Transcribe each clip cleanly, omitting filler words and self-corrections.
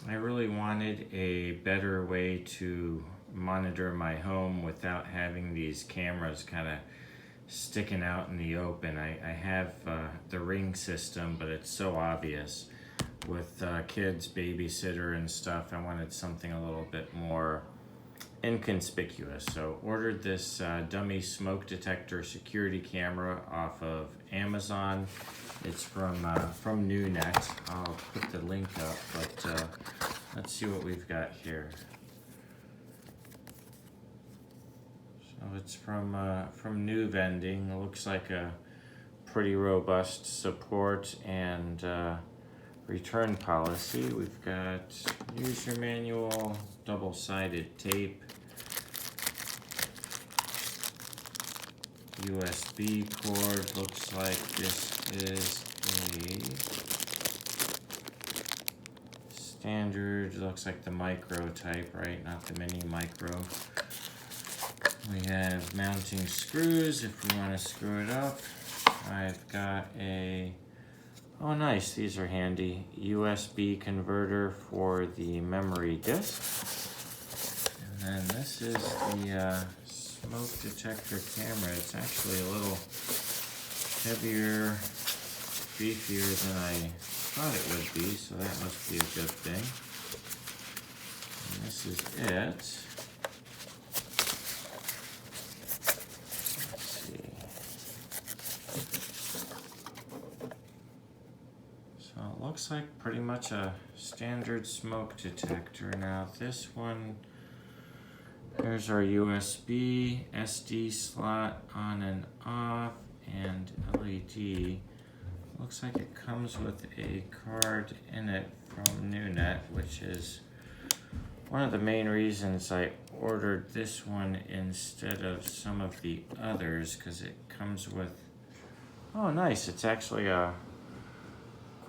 I really wanted a better way to monitor my home without having these cameras kind of sticking out in the open. I have the Ring system, but it's so obvious with kids, babysitter, and stuff. I wanted something a little bit more inconspicuous. So ordered this dummy smoke detector security camera off of Amazon. It's from Nuvending. I'll put the link up, but let's see what we've got here. So it's from Nuvending. It looks like a pretty robust support and return policy. We've got user manual, double-sided tape, USB cord. Looks like this is a standard, looks like the micro type, right? Not the mini micro. We have mounting screws if we want to screw it up. I've got oh nice, these are handy, USB converter for the memory disk. And then this is the smoke detector camera. It's actually a little heavier, beefier than I thought it would be, so that must be a good thing. And this is it. Let's see. So it looks like pretty much a standard smoke detector. Now this one, here's our USB, SD slot on and off, and LED. Looks like it comes with a card in it from Nuvending, which is one of the main reasons I ordered this one instead of some of the others, because it comes with, oh nice, it's actually a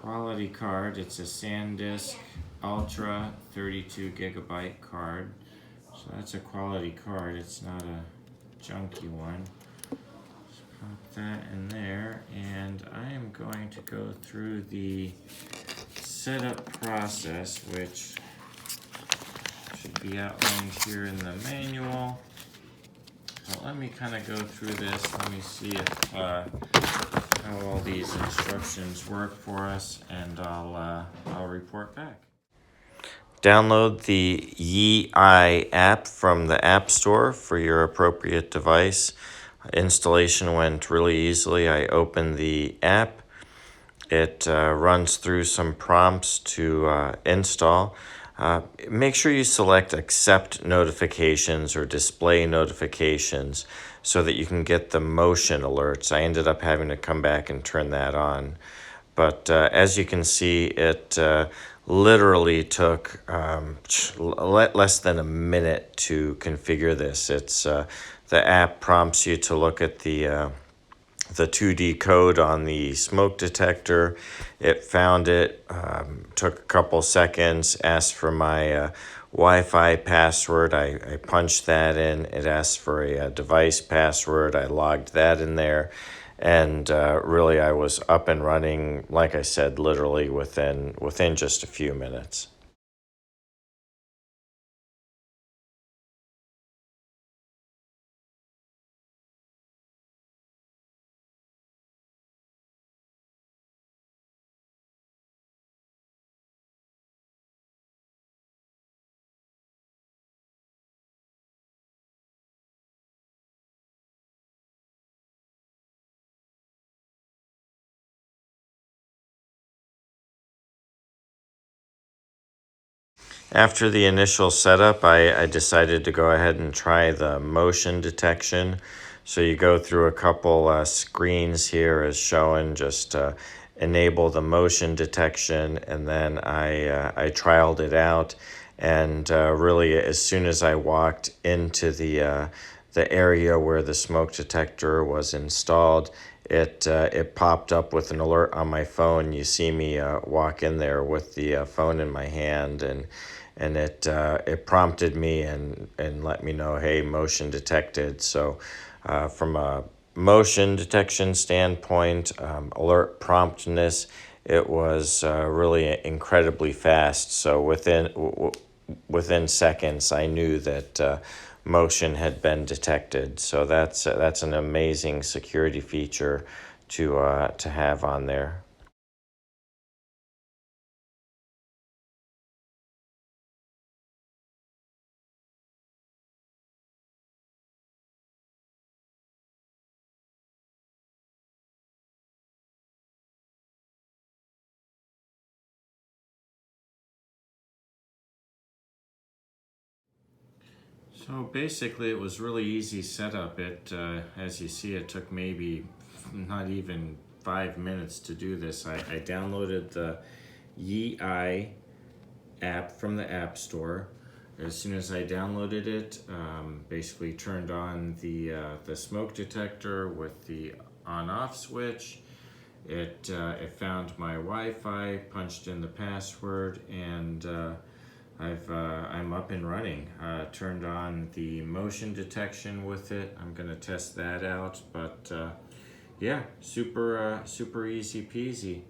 quality card. It's a SanDisk Ultra 32 gigabyte card. So that's a quality card, it's not a junky one. Let's pop that in there, and I am going to go through the setup process, which should be outlined here in the manual. So let me kind of go through this. Let me see if how all these instructions work for us, and I'll report back. Download the Yi app from the App Store for your appropriate device. Installation went really easily. I opened the app. It runs through some prompts to install. Make sure you select accept notifications or display notifications so that you can get the motion alerts. I ended up having to come back and turn that on. But as you can see, it literally took less than a minute to configure this. It's the app prompts you to look at the 2D code on the smoke detector. It found it, took a couple seconds, asked for my Wi-Fi password. I punched that in. It asked for a device password. I logged that in there. And really, I was up and running, like I said, literally within just a few minutes. After the initial setup, I decided to go ahead and try the motion detection. So you go through a couple screens here as shown, just enable the motion detection, and then I trialed it out. And really, as soon as I walked into the area where the smoke detector was installed, it popped up with an alert on my phone. You see me walk in there with the phone in my hand, and it prompted me and let me know, hey, motion detected. So from a motion detection standpoint, alert promptness it was really incredibly fast. So within seconds, I knew that motion had been detected. So that's an amazing security feature to have on there. So basically, it was really easy setup. As you see, it took maybe not even 5 minutes to do this. I downloaded the Yi app from the App Store. As soon as I downloaded it, basically turned on the smoke detector with the on-off switch. It found my Wi-Fi, punched in the password, and I'm up and running. Turned on the motion detection with it. I'm gonna test that out, but yeah, super easy peasy.